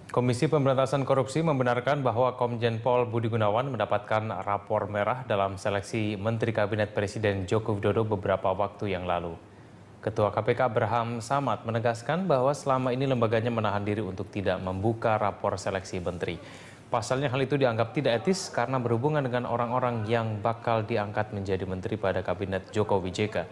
Komisi Pemberantasan Korupsi membenarkan bahwa Komjen Pol Budi Gunawan mendapatkan rapor merah dalam seleksi Menteri Kabinet Presiden Joko Widodo beberapa waktu yang lalu. Ketua KPK Abraham Samad menegaskan bahwa selama ini lembaganya menahan diri untuk tidak membuka rapor seleksi menteri. Pasalnya hal itu dianggap tidak etis karena berhubungan dengan orang-orang yang bakal diangkat menjadi menteri pada Kabinet Jokowi JK.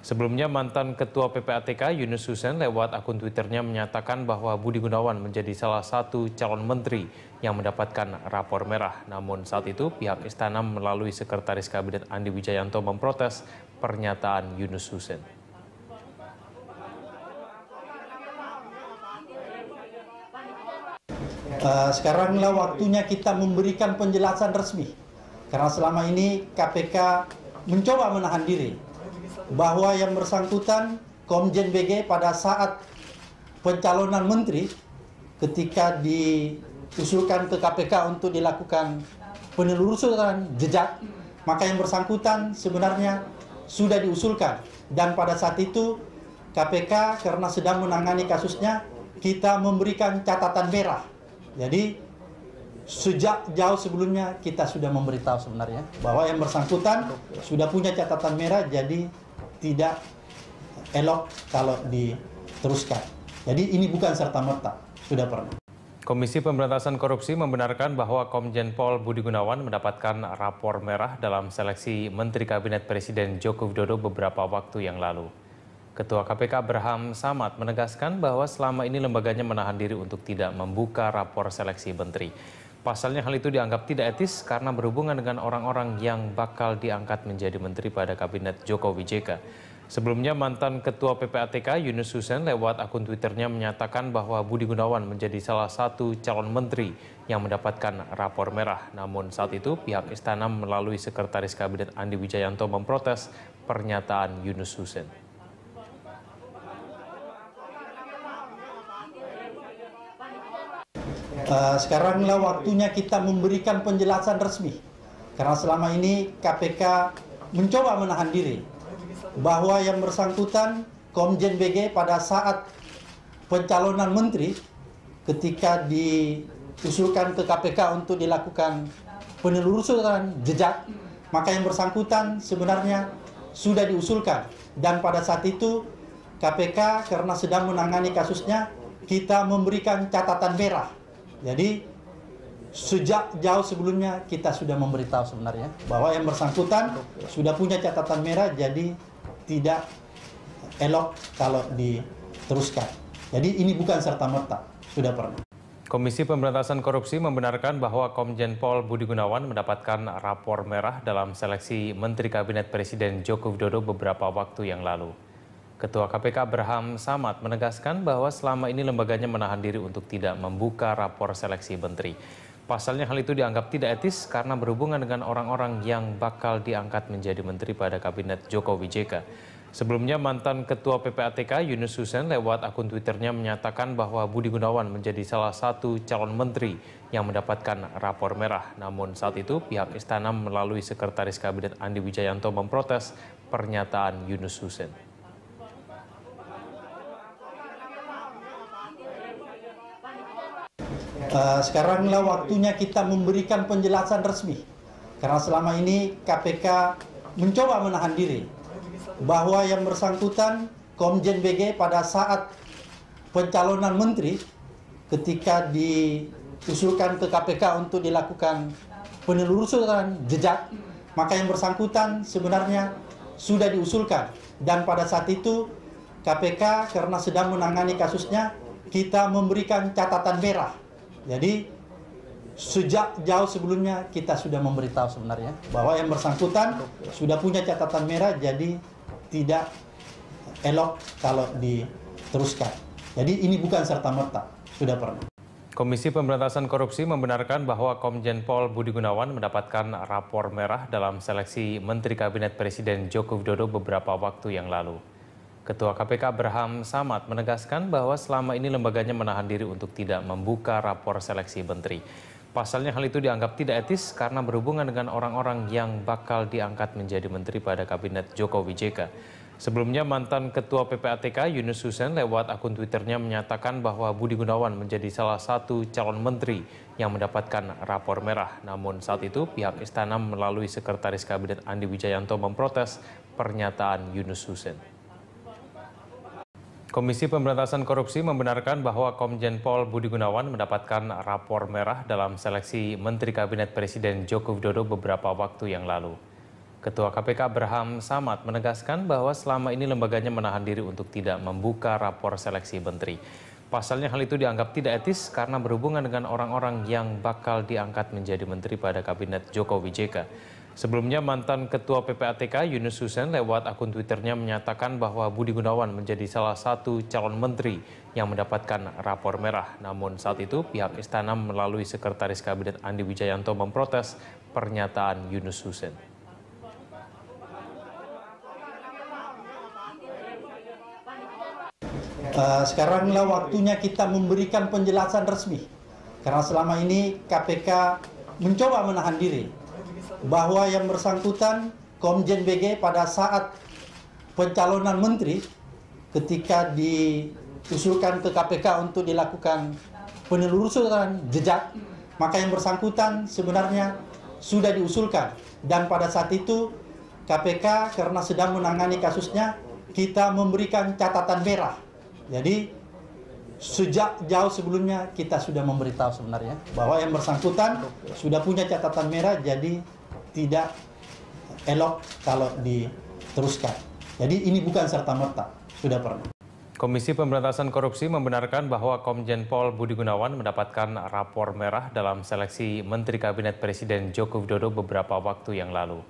Sebelumnya mantan Ketua PPATK Yunus Husen lewat akun Twitternya menyatakan bahwa Budi Gunawan menjadi salah satu calon menteri yang mendapatkan rapor merah. Namun saat itu pihak istana melalui Sekretaris Kabinet Andi Wijayanto memprotes pernyataan Yunus Husen. Sekaranglah waktunya kita memberikan penjelasan resmi. Karena selama ini KPK mencoba menahan diri bahwa yang bersangkutan Komjen BG pada saat pencalonan menteri ketika diusulkan ke KPK untuk dilakukan penelusuran jejak, maka yang bersangkutan sebenarnya sudah diusulkan dan pada saat itu KPK karena sedang menangani kasusnya kita memberikan catatan merah. Jadi sejak jauh sebelumnya kita sudah memberitahu sebenarnya bahwa yang bersangkutan sudah punya catatan merah, jadi tidak elok kalau diteruskan. Jadi ini bukan serta-merta, sudah pernah. Komisi Pemberantasan Korupsi membenarkan bahwa Komjen Pol Budi Gunawan mendapatkan rapor merah dalam seleksi Menteri Kabinet Presiden Joko Widodo beberapa waktu yang lalu. Ketua KPK Abraham Samad menegaskan bahwa selama ini lembaganya menahan diri untuk tidak membuka rapor seleksi menteri. Pasalnya hal itu dianggap tidak etis karena berhubungan dengan orang-orang yang bakal diangkat menjadi menteri pada Kabinet Jokowi JK. Sebelumnya mantan Ketua PPATK Yunus Husen lewat akun Twitternya menyatakan bahwa Budi Gunawan menjadi salah satu calon menteri yang mendapatkan rapor merah. Namun saat itu pihak istana melalui Sekretaris Kabinet Andi Wijayanto memprotes pernyataan Yunus Husen. Sekaranglah waktunya kita memberikan penjelasan resmi. Karena selama ini KPK mencoba menahan diri bahwa yang bersangkutan Komjen BG pada saat pencalonan menteri ketika diusulkan ke KPK untuk dilakukan penelusuran jejak, maka yang bersangkutan sebenarnya sudah diusulkan dan pada saat itu KPK karena sedang menangani kasusnya kita memberikan catatan merah. Jadi sejak jauh sebelumnya kita sudah memberitahu sebenarnya bahwa yang bersangkutan sudah punya catatan merah, jadi tidak elok kalau diteruskan. Jadi ini bukan serta-merta, sudah pernah. Komisi Pemberantasan Korupsi membenarkan bahwa Komjen Pol Budi Gunawan mendapatkan rapor merah dalam seleksi Menteri Kabinet Presiden Joko Widodo beberapa waktu yang lalu. Ketua KPK Abraham Samad menegaskan bahwa selama ini lembaganya menahan diri untuk tidak membuka rapor seleksi menteri. Pasalnya hal itu dianggap tidak etis karena berhubungan dengan orang-orang yang bakal diangkat menjadi menteri pada Kabinet Jokowi JK. Sebelumnya mantan Ketua PPATK Yunus Husen lewat akun Twitternya menyatakan bahwa Budi Gunawan menjadi salah satu calon menteri yang mendapatkan rapor merah. Namun saat itu pihak istana melalui Sekretaris Kabinet Andi Wijayanto memprotes pernyataan Yunus Husen. Sekaranglah waktunya kita memberikan penjelasan resmi. Karena selama ini KPK mencoba menahan diri bahwa yang bersangkutan Komjen BG pada saat pencalonan menteri ketika diusulkan ke KPK untuk dilakukan penelusuran jejak, maka yang bersangkutan sebenarnya sudah diusulkan dan pada saat itu KPK karena sedang menangani kasusnya kita memberikan catatan merah. Jadi sejak jauh sebelumnya kita sudah memberitahu sebenarnya bahwa yang bersangkutan sudah punya catatan merah, jadi tidak elok kalau diteruskan. Jadi ini bukan serta-merta, sudah pernah. Komisi Pemberantasan Korupsi membenarkan bahwa Komjen Pol Budi Gunawan mendapatkan rapor merah dalam seleksi Menteri Kabinet Presiden Joko Widodo beberapa waktu yang lalu. Ketua KPK Abraham Samad menegaskan bahwa selama ini lembaganya menahan diri untuk tidak membuka rapor seleksi menteri. Pasalnya hal itu dianggap tidak etis karena berhubungan dengan orang-orang yang bakal diangkat menjadi menteri pada Kabinet Jokowi JK. Sebelumnya mantan Ketua PPATK Yunus Husen lewat akun Twitternya menyatakan bahwa Budi Gunawan menjadi salah satu calon menteri yang mendapatkan rapor merah. Namun saat itu pihak istana melalui Sekretaris Kabinet Andi Wijayanto memprotes pernyataan Yunus Husen. Komisi Pemberantasan Korupsi membenarkan bahwa Komjen Pol Budi Gunawan mendapatkan rapor merah dalam seleksi Menteri Kabinet Presiden Joko Widodo beberapa waktu yang lalu. Ketua KPK Abraham Samad menegaskan bahwa selama ini lembaganya menahan diri untuk tidak membuka rapor seleksi menteri. Pasalnya hal itu dianggap tidak etis karena berhubungan dengan orang-orang yang bakal diangkat menjadi menteri pada Kabinet Jokowi JK. Sebelumnya mantan Ketua PPATK Yunus Husen lewat akun Twitternya menyatakan bahwa Budi Gunawan menjadi salah satu calon menteri yang mendapatkan rapor merah. Namun saat itu pihak istana melalui Sekretaris Kabinet Andi Wijayanto memprotes pernyataan Yunus Husen. Sekaranglah waktunya kita memberikan penjelasan resmi. Karena selama ini KPK mencoba menahan diri bahwa yang bersangkutan Komjen BG pada saat pencalonan menteri ketika diusulkan ke KPK untuk dilakukan penelusuran jejak, maka yang bersangkutan sebenarnya sudah diusulkan. Dan pada saat itu KPK karena sedang menangani kasusnya, kita memberikan catatan merah. Jadi sejak jauh sebelumnya kita sudah memberitahu sebenarnya bahwa yang bersangkutan sudah punya catatan merah, jadi tidak elok kalau diteruskan. Jadi ini bukan serta-merta, sudah pernah. Komisi Pemberantasan Korupsi membenarkan bahwa Komjen Pol Budi Gunawan mendapatkan rapor merah dalam seleksi Menteri Kabinet Presiden Joko Widodo beberapa waktu yang lalu.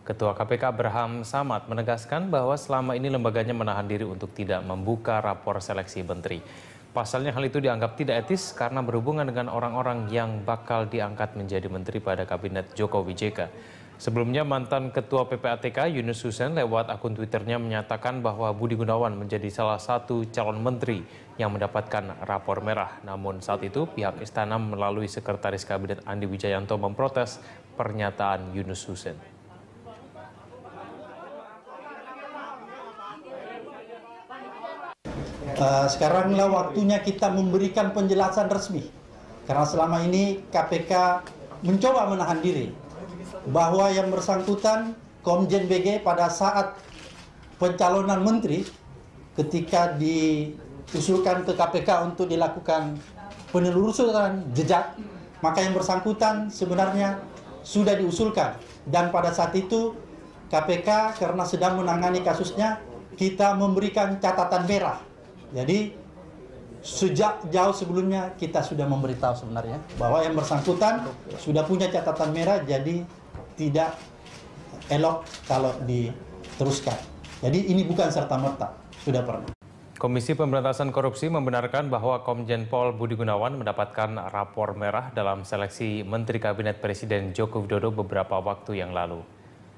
Ketua KPK Abraham Samad menegaskan bahwa selama ini lembaganya menahan diri untuk tidak membuka rapor seleksi menteri. Pasalnya hal itu dianggap tidak etis karena berhubungan dengan orang-orang yang bakal diangkat menjadi menteri pada Kabinet Jokowi JK. Sebelumnya mantan Ketua PPATK Yunus Husen lewat akun Twitternya menyatakan bahwa Budi Gunawan menjadi salah satu calon menteri yang mendapatkan rapor merah. Namun saat itu pihak istana melalui Sekretaris Kabinet Andi Wijayanto memprotes pernyataan Yunus Husen. Sekaranglah waktunya kita memberikan penjelasan resmi. Karena selama ini KPK mencoba menahan diri bahwa yang bersangkutan Komjen BG pada saat pencalonan menteri ketika diusulkan ke KPK untuk dilakukan penelusuran jejak, maka yang bersangkutan sebenarnya sudah diusulkan. Dan pada saat itu KPK karena sedang menangani kasusnya, kita memberikan catatan merah. Jadi sejak jauh sebelumnya kita sudah memberitahu sebenarnya bahwa yang bersangkutan sudah punya catatan merah, jadi tidak elok kalau diteruskan. Jadi ini bukan serta-merta, sudah pernah. Komisi Pemberantasan Korupsi membenarkan bahwa Komjen Pol Budi Gunawan mendapatkan rapor merah dalam seleksi Menteri Kabinet Presiden Joko Widodo beberapa waktu yang lalu.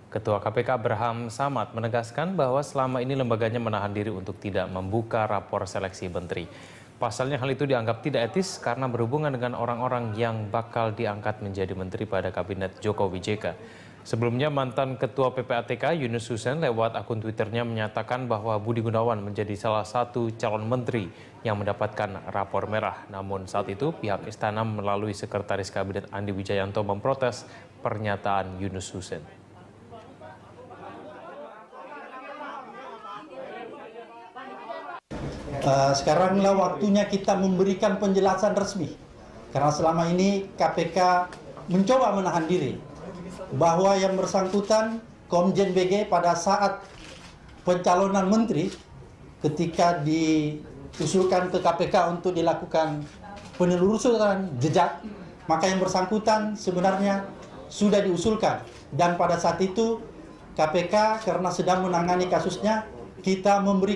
Ketua KPK Abraham Samad menegaskan bahwa selama ini lembaganya menahan diri untuk tidak membuka rapor seleksi menteri. Pasalnya hal itu dianggap tidak etis karena berhubungan dengan orang-orang yang bakal diangkat menjadi menteri pada Kabinet Jokowi JK. Sebelumnya mantan Ketua PPATK Yunus Husen lewat akun Twitternya menyatakan bahwa Budi Gunawan menjadi salah satu calon menteri yang mendapatkan rapor merah. Namun saat itu pihak istana melalui Sekretaris Kabinet Andi Wijayanto memprotes pernyataan Yunus Husen. Sekaranglah waktunya kita memberikan penjelasan resmi. Karena selama ini KPK mencoba menahan diri bahwa yang bersangkutan Komjen BG pada saat pencalonan menteri ketika diusulkan ke KPK untuk dilakukan penelusuran jejak, maka yang bersangkutan sebenarnya sudah diusulkan. Dan pada saat itu KPK karena sedang menangani kasusnya, kita memberikan